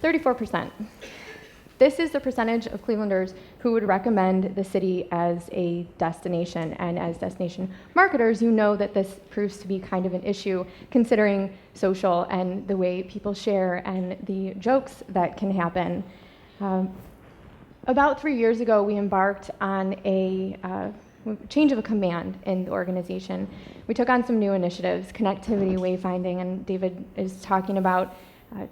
34%. This is the percentage of Clevelanders who would recommend the city as a destination, and as destination marketers, you know that this proves to be kind of an issue considering social and the way people share and the jokes that can happen. About 3 years ago, we embarked on a change of a command in the organization. We took on some new initiatives, connectivity, wayfinding, and David is talking about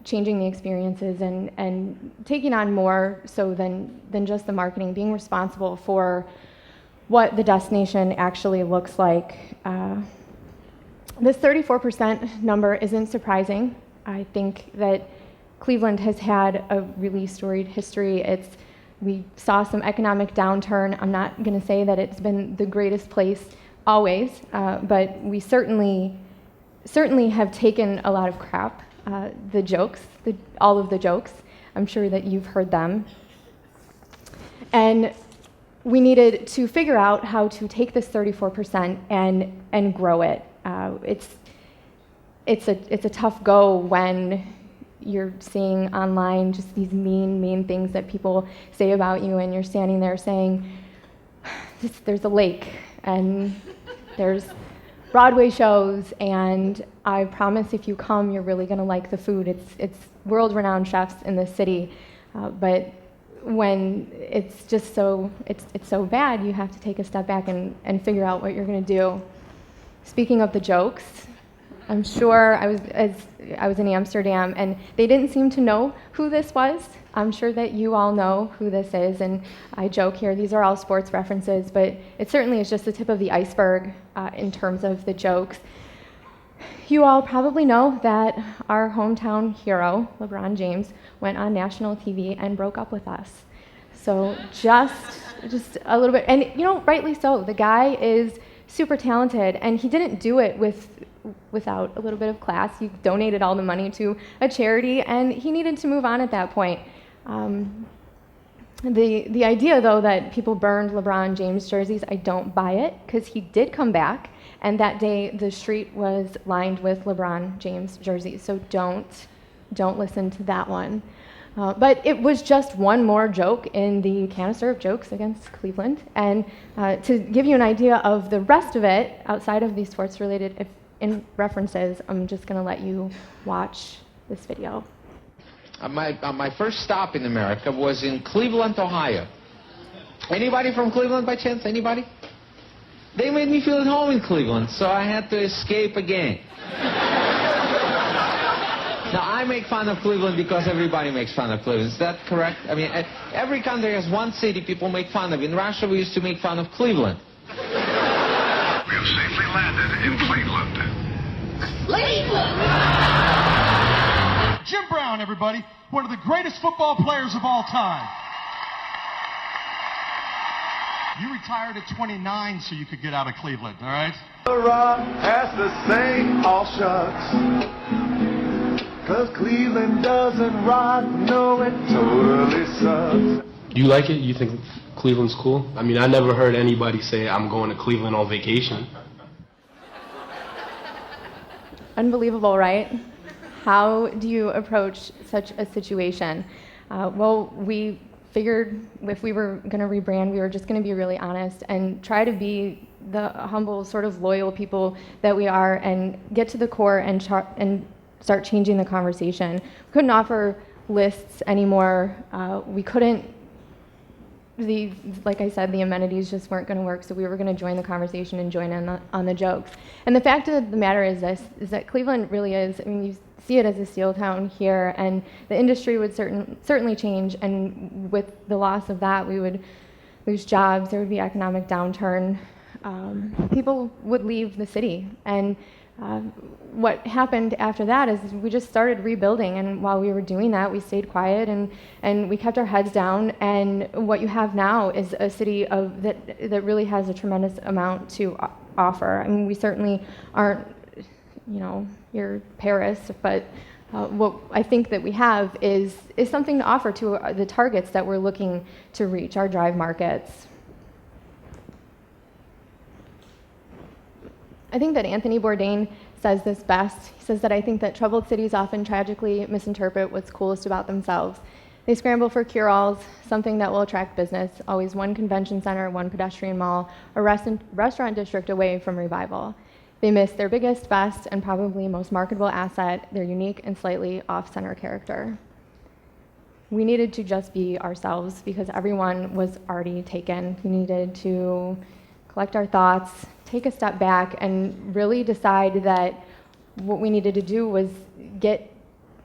changing the experiences and taking on more so than just the marketing, being responsible for what the destination actually looks like. This 34% number isn't surprising. I think that Cleveland has had a really storied history. We saw some economic downturn. I'm not going to say that it's been the greatest place always, but we certainly have taken a lot of crap. The jokes, all of the jokes, I'm sure that you've heard them. And we needed to figure out how to take this 34% and grow it. It's a tough go when you're seeing online just these mean things that people say about you, and you're standing there saying, there's a lake, and there's Broadway shows, and I promise if you come, you're really gonna like the food. It's world-renowned chefs in the city, but when it's just it's so bad, you have to take a step back and figure out what you're gonna do. Speaking of the jokes, I'm sure I was in Amsterdam, and they didn't seem to know who this was. I'm sure that you all know who this is, and I joke here, these are all sports references, but it certainly is just the tip of the iceberg in terms of the jokes. You all probably know that our hometown hero, LeBron James, went on national TV and broke up with us. So just a little bit, and rightly so. The guy is super talented, and he didn't do it without a little bit of class. He donated all the money to a charity, and he needed to move on at that point. The idea, though, that people burned LeBron James jerseys, I don't buy it, because he did come back, and that day the street was lined with LeBron James jerseys, so don't listen to that one. But it was just one more joke in the canister of jokes against Cleveland, and to give you an idea of the rest of it, outside of these sports-related references, I'm just going to let you watch this video. My first stop in America was in Cleveland, Ohio. Anybody from Cleveland by chance? Anybody? They made me feel at home in Cleveland, so I had to escape again. Now, I make fun of Cleveland because everybody makes fun of Cleveland. Is that correct? I mean, every country has one city people make fun of. In Russia, we used to make fun of Cleveland. We have safely landed in Cleveland. Cleveland! Jim Brown, everybody, one of the greatest football players of all time. You retired at 29 so you could get out of Cleveland, all right? The Rock has to say all shucks, 'cause Cleveland doesn't rock, no, it totally sucks. You like it? You think Cleveland's cool? I mean, I never heard anybody say, I'm going to Cleveland on vacation. Unbelievable, right? How do you approach such a situation? Well, we figured if we were going to rebrand, we were just going to be really honest and try to be the humble, sort of loyal people that we are, and get to the core and start changing the conversation. We couldn't offer lists anymore. We couldn't. Like I said, the amenities just weren't going to work, so we were going to join the conversation and join in on the jokes. And the fact of the matter is that Cleveland really is, I mean, you see it as a steel town here, and the industry would certainly change, and with the loss of that, we would lose jobs, there would be economic downturn, people would leave the city, and what happened after that is we just started rebuilding, and while we were doing that, we stayed quiet and we kept our heads down, and what you have now is a city that really has a tremendous amount to offer. I mean, we certainly aren't, your Paris, but what I think that we have is something to offer to the targets that we're looking to reach, our drive markets. I think that Anthony Bourdain says this best. He says that I think that troubled cities often tragically misinterpret what's coolest about themselves. They scramble for cure-alls, something that will attract business, always one convention center, one pedestrian mall, a restaurant district away from revival. They miss their biggest, best, and probably most marketable asset, their unique and slightly off-center character. We needed to just be ourselves because everyone was already taken. We needed to collect our thoughts, take a step back, and really decide that what we needed to do was get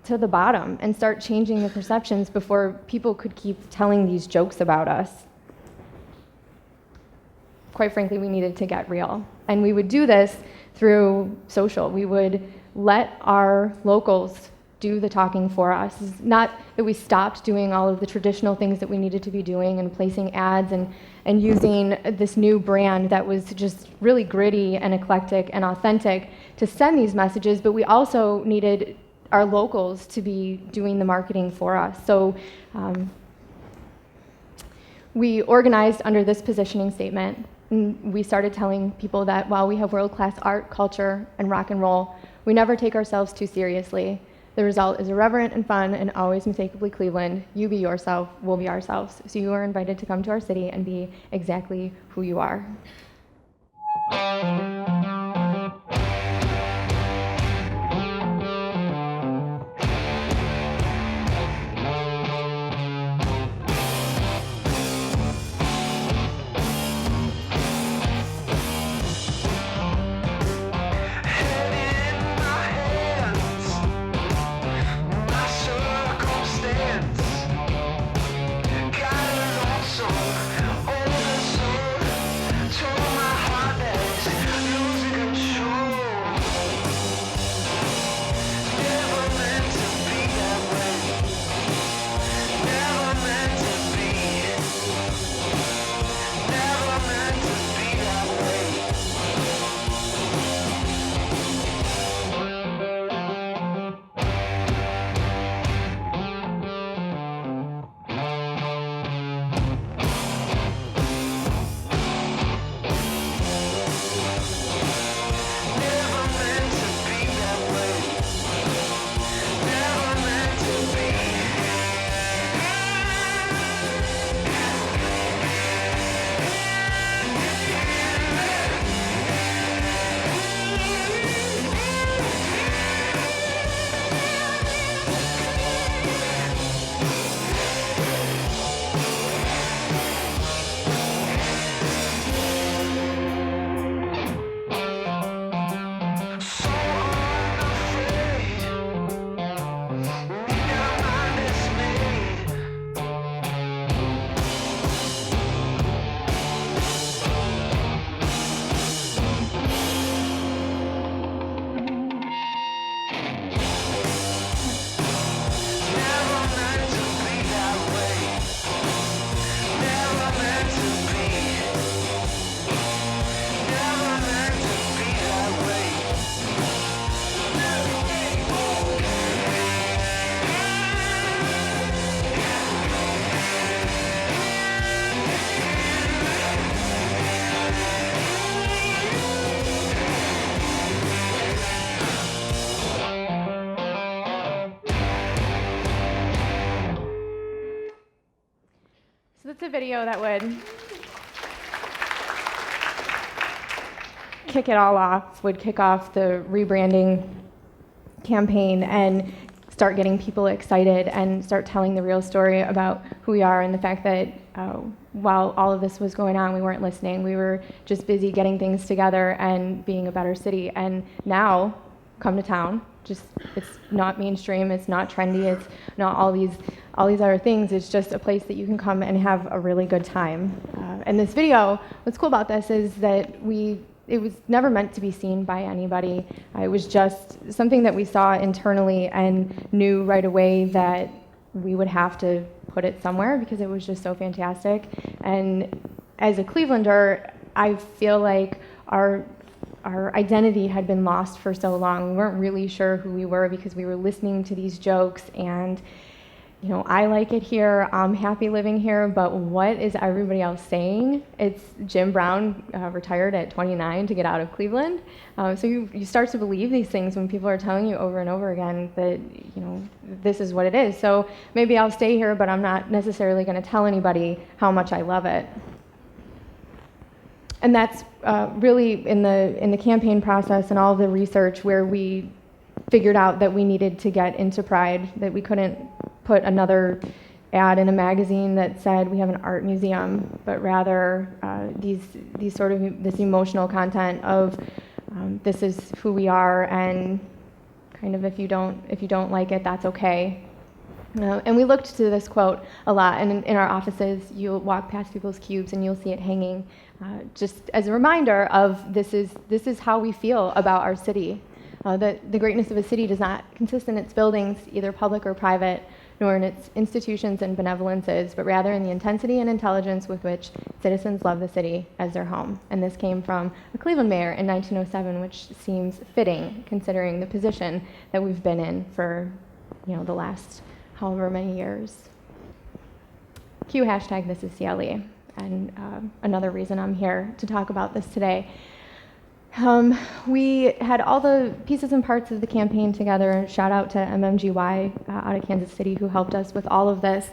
to the bottom and start changing the perceptions before people could keep telling these jokes about us. Quite frankly, we needed to get real. And we would do this through social. We would let our locals do the talking for us. It's not that we stopped doing all of the traditional things that we needed to be doing and placing ads and using this new brand that was just really gritty and eclectic and authentic to send these messages, but we also needed our locals to be doing the marketing for us. So we organized under this positioning statement. And we started telling people that while we have world-class art, culture, and rock and roll, we never take ourselves too seriously. The result is irreverent and fun and always unmistakably Cleveland. You be yourself, we'll be ourselves. So you are invited to come to our city and be exactly who you are. That's a video that would kick it all off, would kick off the rebranding campaign and start getting people excited and start telling the real story about who we are and the fact that while all of this was going on, we weren't listening. We were just busy getting things together and being a better city. And now, come to town. It's not mainstream, it's not trendy, it's not all these other things. It's just a place that you can come and have a really good time. And this video, what's cool about this is that it was never meant to be seen by anybody. It was just something that we saw internally and knew right away that we would have to put it somewhere because it was just so fantastic. And as a Clevelander, I feel like our identity had been lost for so long. We weren't really sure who we were because we were listening to these jokes and I like it here, I'm happy living here, but what is everybody else saying? It's Jim Brown retired at 29 to get out of Cleveland. So you start to believe these things when people are telling you over and over again that, this is what it is. So maybe I'll stay here, but I'm not necessarily going to tell anybody how much I love it. And that's really in the campaign process and all of the research where we figured out that we needed to get into Pride, that we couldn't put another ad in a magazine that said we have an art museum, but rather this emotional content of this is who we are, and kind of if you don't like it, that's okay. And we looked to this quote a lot, and in our offices, you'll walk past people's cubes and you'll see it hanging, just as a reminder of this is how we feel about our city. That the greatness of a city does not consist in its buildings, either public or private, nor in its institutions and benevolences, but rather in the intensity and intelligence with which citizens love the city as their home. And this came from a Cleveland mayor in 1907, which seems fitting considering the position that we've been in for the last however many years. Q hashtag this is CLE, and another reason I'm here to talk about this today. We had all the pieces and parts of the campaign together. Shout out to MMGY out of Kansas City who helped us with all of this.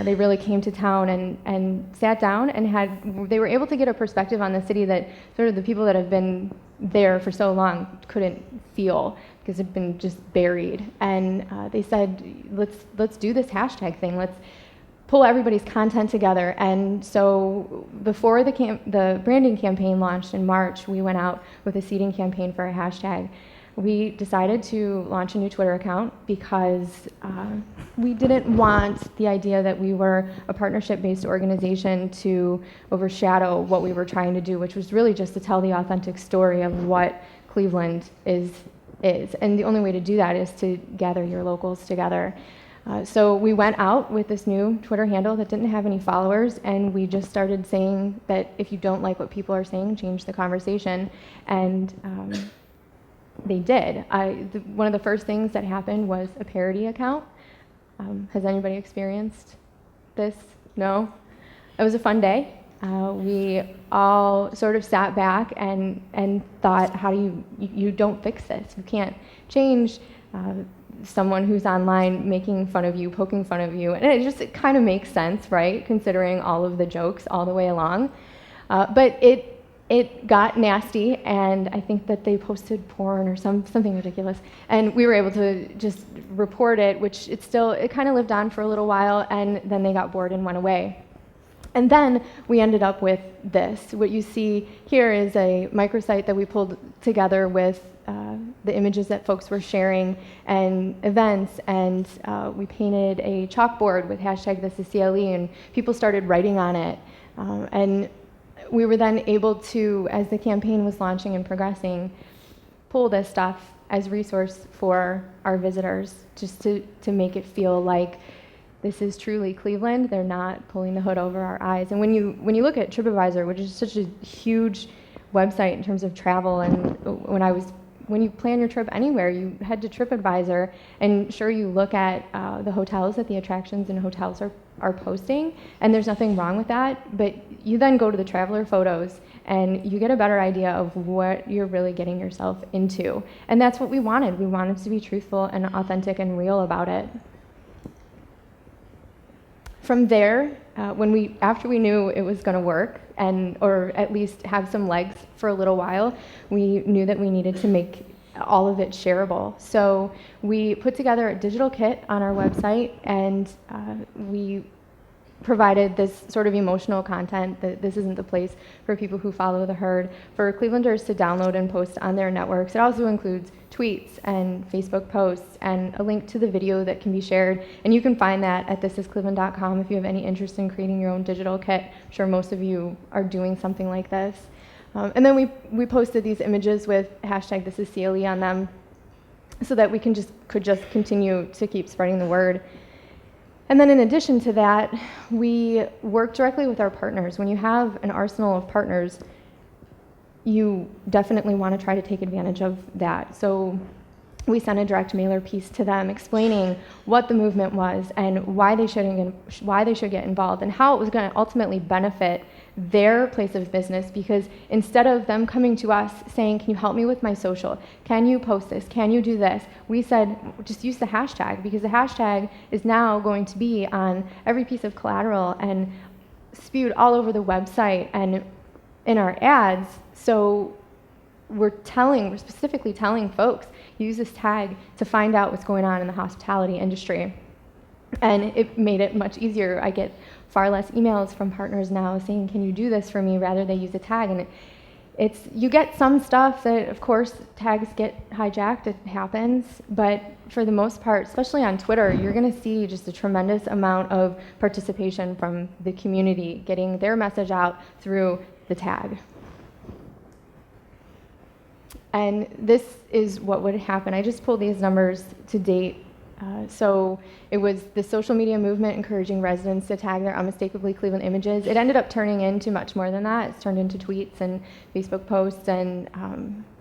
They really came to town and sat down and they were able to get a perspective on the city that sort of the people that have been there for so long couldn't feel because it'd been just buried. And they said, let's do this hashtag thing. Let's pull everybody's content together. And so before the branding campaign launched in March, we went out with a seeding campaign for a hashtag. We decided to launch a new Twitter account because we didn't want the idea that we were a partnership-based organization to overshadow what we were trying to do, which was really just to tell the authentic story of what Cleveland is. And the only way to do that is to gather your locals together. So we went out with this new Twitter handle that didn't have any followers, and we just started saying that if you don't like what people are saying, change the conversation. And they did. One of the first things that happened was a parody account. Has anybody experienced this? No? It was a fun day. We all sort of sat back and thought, how do you don't fix this? You can't change someone who's online making fun of you, poking fun of you, and it kind of makes sense, right, considering all of the jokes all the way along. But it got nasty, and I think that they posted porn or something ridiculous, and we were able to just report it, which it kind of lived on for a little while, and then they got bored and went away. And then we ended up with this. What you see here is a microsite that we pulled together with the images that folks were sharing and events, and we painted a chalkboard with hashtag this is CLE, and people started writing on it. And we were then able to, as the campaign was launching and progressing, pull this stuff as resource for our visitors, just to make it feel like this is truly Cleveland. They're not pulling the hood over our eyes. And when you look at TripAdvisor, which is such a huge website in terms of travel, and when you plan your trip anywhere, you head to TripAdvisor, and sure, you look at the hotels that the attractions and hotels are posting, and there's nothing wrong with that, but you then go to the traveler photos and you get a better idea of what you're really getting yourself into. And that's what we wanted. We wanted to be truthful and authentic and real about it. From there, after we knew it was going to work, or at least have some legs for a little while, we knew that we needed to make all of it shareable. So we put together a digital kit on our website, and we provided this sort of emotional content that this isn't the place for people who follow the herd, for Clevelanders to download and post on their networks. It also includes tweets and Facebook posts and a link to the video that can be shared. And you can find that at thisiscleveland.com if you have any interest in creating your own digital kit. I'm sure most of you are doing something like this. And then we posted these images with hashtag this is CLE on them so that we could just continue to keep spreading the word. And then in addition to that, we work directly with our partners. When you have an arsenal of partners, you definitely want to try to take advantage of that. So we sent a direct mailer piece to them explaining what the movement was and why they should get involved and how it was going to ultimately benefit their place of business, because instead of them coming to us saying, can you help me with my social? Can you post this? Can you do this? We said, just use the hashtag, because the hashtag is now going to be on every piece of collateral and spewed all over the website and in our ads. So we're specifically telling folks, use this tag to find out what's going on in the hospitality industry. And it made it much easier. I get far less emails from partners now saying, can you do this for me? Rather, they use a tag. And you get some stuff that, of course, tags get hijacked. It happens. But for the most part, especially on Twitter, you're going to see just a tremendous amount of participation from the community, getting their message out through the tag. And this is what would happen. I just pulled these numbers to date. So it was the social media movement encouraging residents to tag their unmistakably Cleveland images. It ended up turning into much more than that. It's turned into tweets and Facebook posts, and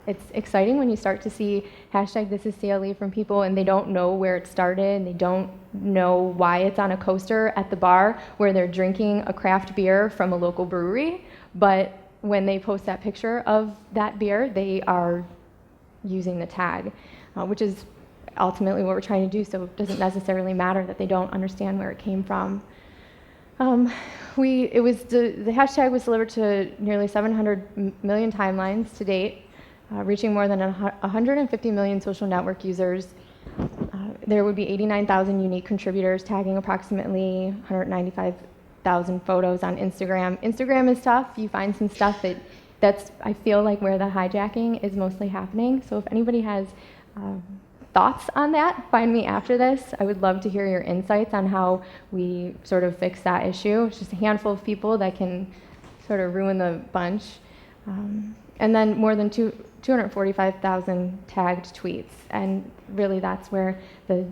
it's exciting when you start to see hashtag this is CLE from people and they don't know where it started, and they don't know why it's on a coaster at the bar where they're drinking a craft beer from a local brewery. But when they post that picture of that beer, they are using the tag, which is ultimately what we're trying to do, so it doesn't necessarily matter that they don't understand where it came from. The hashtag was delivered to nearly 700 million timelines to date, reaching more than 150 million social network users. There would be 89,000 unique contributors tagging approximately 195,000 photos on Instagram. Instagram is tough. You find some stuff that's, I feel like, where the hijacking is mostly happening. So if anybody has thoughts on that, find me after this. I would love to hear your insights on how we sort of fix that issue. It's just a handful of people that can sort of ruin the bunch. And then more than 245,000 tagged tweets. And really that's where the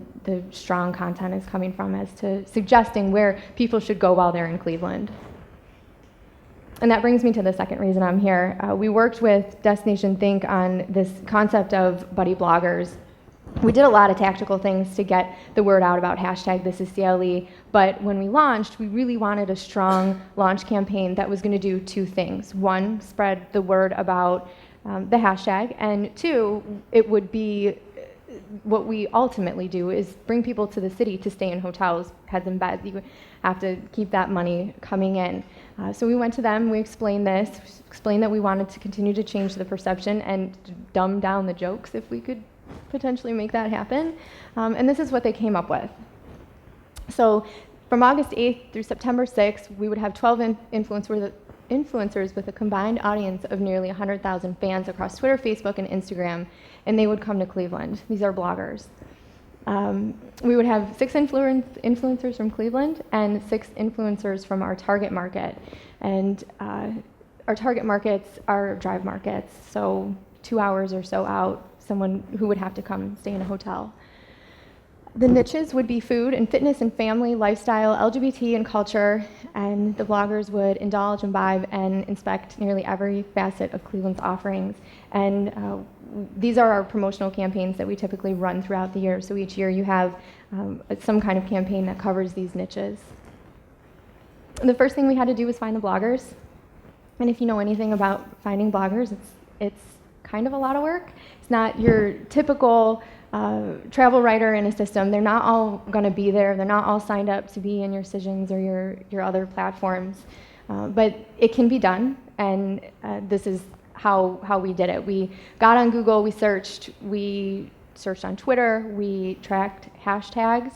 strong content is coming from, as to suggesting where people should go while they're in Cleveland. And that brings me to the second reason I'm here. We worked with Destination Think on this concept of buddy bloggers. We did a lot of tactical things to get the word out about hashtag this is CLE, but when we launched, we really wanted a strong launch campaign that was going to do two things. One, spread the word about the hashtag, and two, it would be what we ultimately do is bring people to the city to stay in hotels, heads and beds. You have to keep that money coming in. So we went to them, we explained this, explained that we wanted to continue to change the perception and dumb down the jokes if we could potentially make that happen. And this is what they came up with. So from August 8th through September 6th, we would have 12 influencers with a combined audience of nearly 100,000 fans across Twitter, Facebook, and Instagram, and they would come to Cleveland. These are bloggers. We would have 6 influencers from Cleveland and 6 influencers from our target market. And our target markets are drive markets, so 2 hours or so out, someone who would have to come stay in a hotel. The niches would be food and fitness and family, lifestyle, LGBT and culture, and the bloggers would indulge, imbibe, and inspect nearly every facet of Cleveland's offerings. And these are our promotional campaigns that we typically run throughout the year. So each year you have some kind of campaign that covers these niches. And the first thing we had to do was find the bloggers. And if you know anything about finding bloggers, it's kind of a lot of work. It's not your typical travel writer in a system. They're not all going to be there. They're not all signed up to be in your Cisions or your other platforms. But it can be done, and this is how we did it. We got on Google, we searched on Twitter, we tracked hashtags,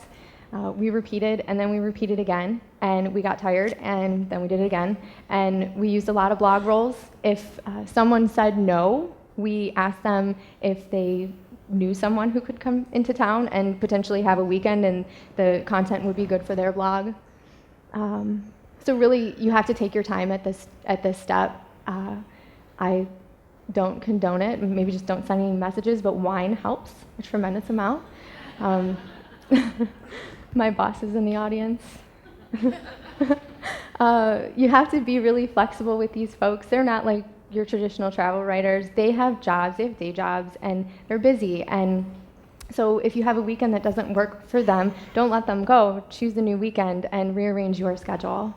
we repeated, and then we repeated again, and we got tired, and then we did it again. And we used a lot of blog rolls. If someone said no, we asked them if they knew someone who could come into town and potentially have a weekend and the content would be good for their blog. So really, you have to take your time at this step. I don't condone it. Maybe just don't send any messages, but wine helps a tremendous amount. My boss is in the audience. You have to be really flexible with these folks. They're not like your traditional travel writers. They have jobs, they have day jobs, and they're busy. And So if you have a weekend that doesn't work for them, don't let them go. Choose a new weekend and rearrange your schedule.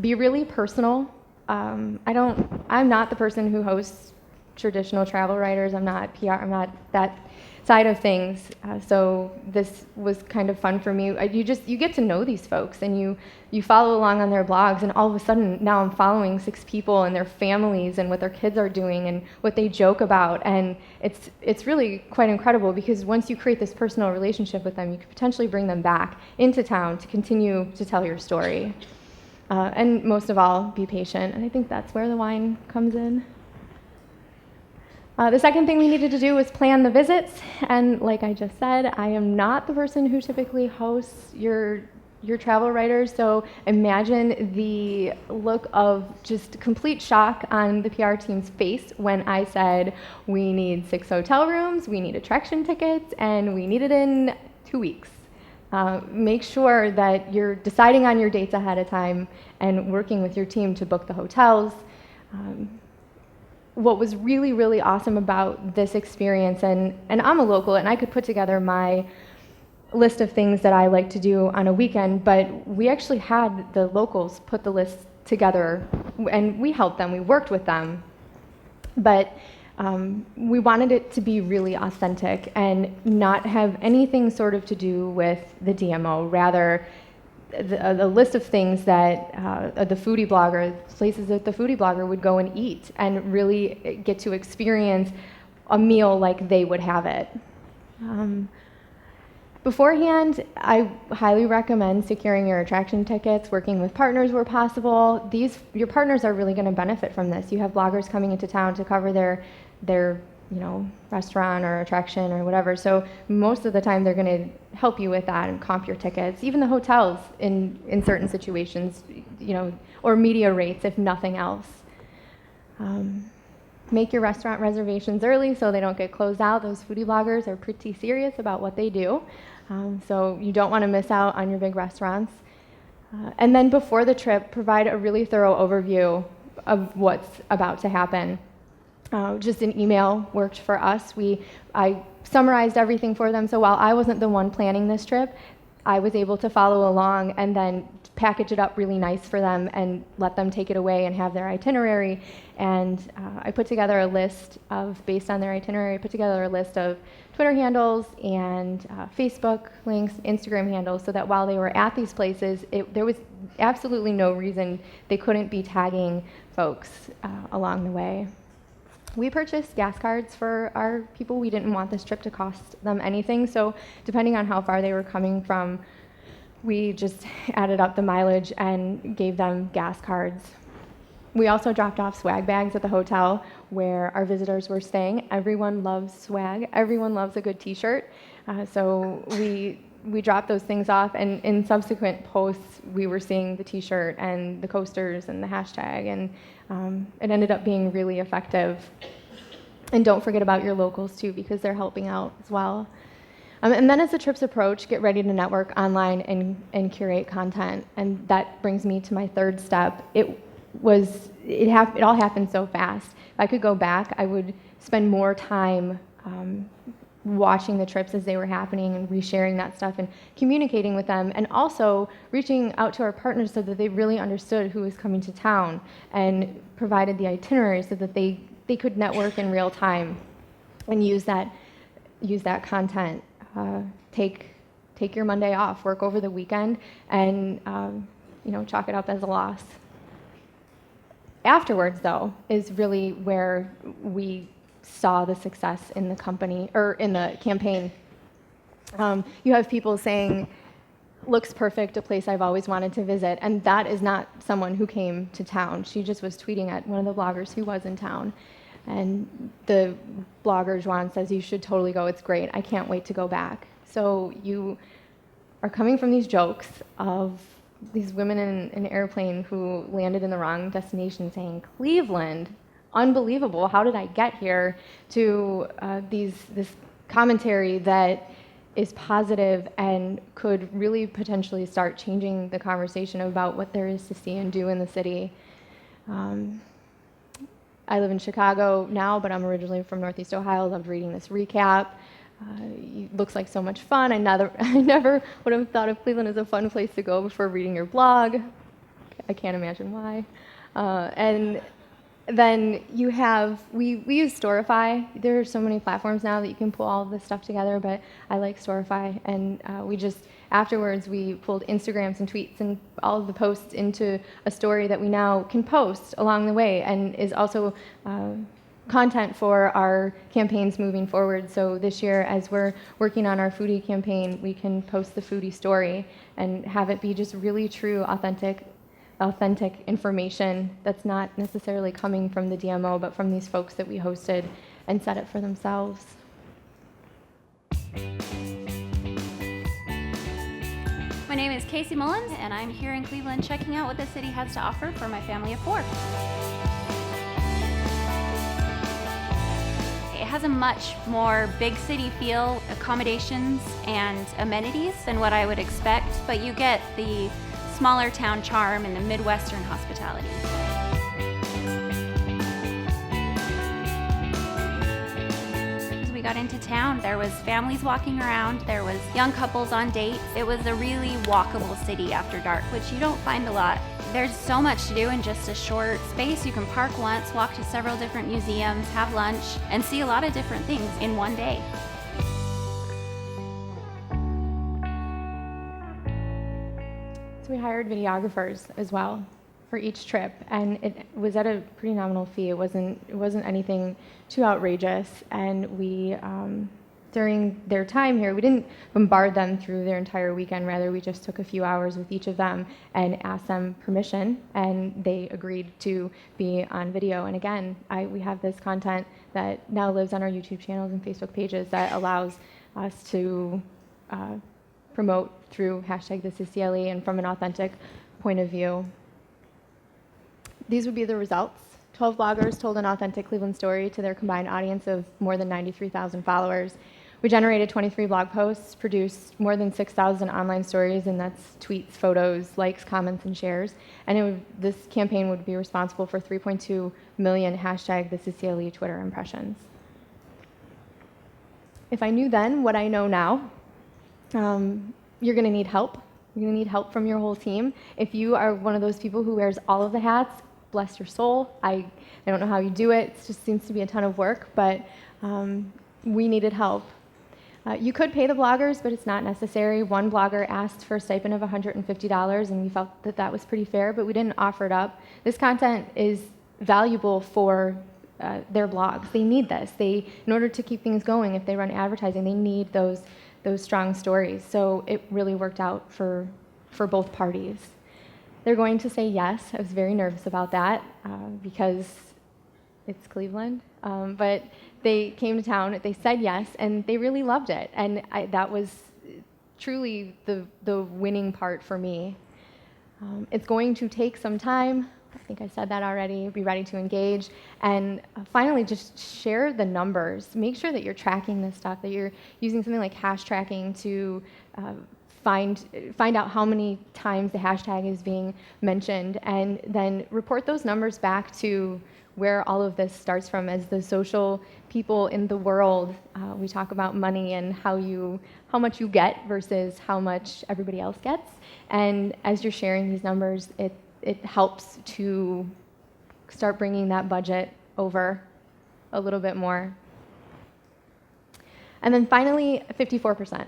Be really personal. I'm not the person who hosts traditional travel writers. I'm not PR. I'm not that side of things. So this was kind of fun for me. You get to know these folks, and you follow along on their blogs, and all of a sudden now I'm following 6 people and their families and what their kids are doing and what they joke about, and it's really quite incredible, because once you create this personal relationship with them, you could potentially bring them back into town to continue to tell your story. And most of all, be patient, and I think that's where the wine comes in. The second thing we needed to do was plan the visits, and like I just said, I am not the person who typically hosts your travel writers, so imagine the look of just complete shock on the PR team's face when I said, we need 6 hotel rooms, we need attraction tickets, and we need it in 2 weeks. Make sure that you're deciding on your dates ahead of time and working with your team to book the hotels. What was really, really awesome about this experience, and I'm a local, and I could put together my list of things that I like to do on a weekend, but we actually had the locals put the list together, and we helped them, we worked with them, but we wanted it to be really authentic and not have anything sort of to do with the DMO, rather the list of things that the foodie blogger, places that the foodie blogger would go and eat and really get to experience a meal like they would have it. Beforehand, I highly recommend securing your attraction tickets, working with partners where possible. Your partners are really going to benefit from this. You have bloggers coming into town to cover their restaurant or attraction or whatever. So most of the time they're going to help you with that and comp your tickets. Even the hotels in certain situations, or media rates if nothing else. Make your restaurant reservations early so they don't get closed out. Those foodie bloggers are pretty serious about what they do. So you don't want to miss out on your big restaurants. And then before the trip, provide a really thorough overview of what's about to happen. Just an email worked for us. I summarized everything for them, so while I wasn't the one planning this trip, I was able to follow along and then package it up really nice for them and let them take it away and have their itinerary. And I put together a list based on their itinerary, I put together a list of Twitter handles and Facebook links, Instagram handles, so that while they were at these places, there was absolutely no reason they couldn't be tagging folks along the way. We purchased gas cards for our people. We didn't want this trip to cost them anything, so depending on how far they were coming from, we just added up the mileage and gave them gas cards. We also dropped off swag bags at the hotel where our visitors were staying. Everyone loves swag. Everyone loves a good t-shirt. So we dropped those things off, and in subsequent posts, we were seeing the t-shirt and the coasters and the hashtag, and it ended up being really effective. And don't forget about your locals too, because they're helping out as well. And then as the trips approach, get ready to network online and curate content. And that brings me to my third step. It all happened so fast. If I could go back, I would spend more time watching the trips as they were happening and resharing that stuff and communicating with them, and also reaching out to our partners so that they really understood who was coming to town and provided the itinerary so that they could network in real time and use that content. Take your Monday off, work over the weekend, and chalk it up as a loss. Afterwards, though, is really where we saw the success in the company, or in the campaign. You have people saying, looks perfect, a place I've always wanted to visit, and that is not someone who came to town. She just was tweeting at one of the bloggers who was in town. And the blogger, Juan, says, you should totally go, it's great, I can't wait to go back. So you are coming from these jokes of these women in an airplane who landed in the wrong destination saying, Cleveland, unbelievable, how did I get here, to this commentary that is positive and could really potentially start changing the conversation about what there is to see and do in the city. I live in Chicago now, but I'm originally from Northeast Ohio. Loved reading this recap. It looks like so much fun. I never would have thought of Cleveland as a fun place to go before reading your blog. I can't imagine why. And then you have, we use Storify. There are so many platforms now that you can pull all of this stuff together, but I like Storify. And afterwards, we pulled Instagrams and tweets and all of the posts into a story that we now can post along the way, and is also content for our campaigns moving forward. So this year, as we're working on our foodie campaign, we can post the foodie story and have it be just really true, authentic information that's not necessarily coming from the DMO, but from these folks that we hosted and set it for themselves. My name is Casey Mullins, and I'm here in Cleveland checking out what the city has to offer for my family of 4. It has a much more big city feel, accommodations and amenities than what I would expect, but you get the smaller town charm and the Midwestern hospitality. As we got into town, there was families walking around, there was young couples on dates. It was a really walkable city after dark, which you don't find a lot. There's so much to do in just a short space. You can park once, walk to several different museums, have lunch, and see a lot of different things in one day. So we hired videographers as well for each trip, and it was at a pretty nominal fee. It wasn't anything too outrageous, and we during their time here, we didn't bombard them through their entire weekend. Rather, we just took a few hours with each of them and asked them permission, and they agreed to be on video. And again, we have this content that now lives on our YouTube channels and Facebook pages that allows us to promote through #ThisIsCLE and from an authentic point of view. These would be the results. 12 bloggers told an authentic Cleveland story to their combined audience of more than 93,000 followers. We generated 23 blog posts, produced more than 6,000 online stories, and that's tweets, photos, likes, comments, and shares. And this campaign would be responsible for 3.2 million #ThisIsCLE Twitter impressions. If I knew then what I know now, you're going to need help. You're going to need help from your whole team. If you are one of those people who wears all of the hats, bless your soul. I don't know how you do it. It just seems to be a ton of work, but we needed help. You could pay the bloggers, but it's not necessary. One blogger asked for a stipend of $150, and we felt that that was pretty fair, but we didn't offer it up. This content is valuable for their blogs. They need this. In order to keep things going, if they run advertising, they need those strong stories. So it really worked out for both parties. They're going to say yes. I was very nervous about that because it's Cleveland. But they came to town, they said yes, and they really loved it. And that was truly the winning part for me. It's going to take some time. I think I said that already. Be ready to engage. And finally, just share the numbers. Make sure that you're tracking this stuff, that you're using something like hash tracking to find out how many times the hashtag is being mentioned, and then report those numbers back to where all of this starts from. As the social people in the world, we talk about money and how much you get versus how much everybody else gets. And as you're sharing these numbers, it helps to start bringing that budget over a little bit more. And then finally, 54%.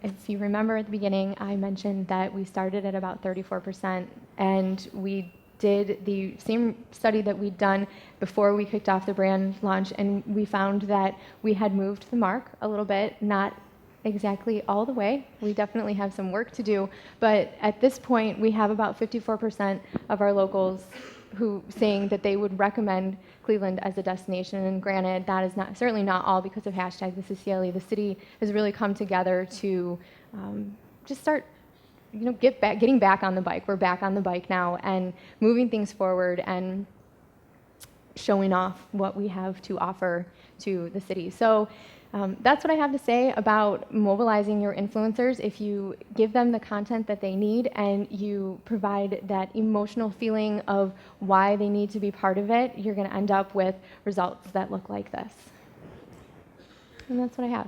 If you remember at the beginning, I mentioned that we started at about 34%, and we did the same study that we'd done before we kicked off the brand launch, and we found that we had moved the mark a little bit, not exactly all the way. We definitely have some work to do, but at this point, we have about 54% of our locals who saying that they would recommend Cleveland as a destination. And granted, that is certainly not all because of #ThisIsCLE. The city has really come together to just start, getting back on the bike. We're back on the bike now and moving things forward and showing off what we have to offer to the city. So that's what I have to say about mobilizing your influencers. If you give them the content that they need and you provide that emotional feeling of why they need to be part of it, you're going to end up with results that look like this. And that's what I have.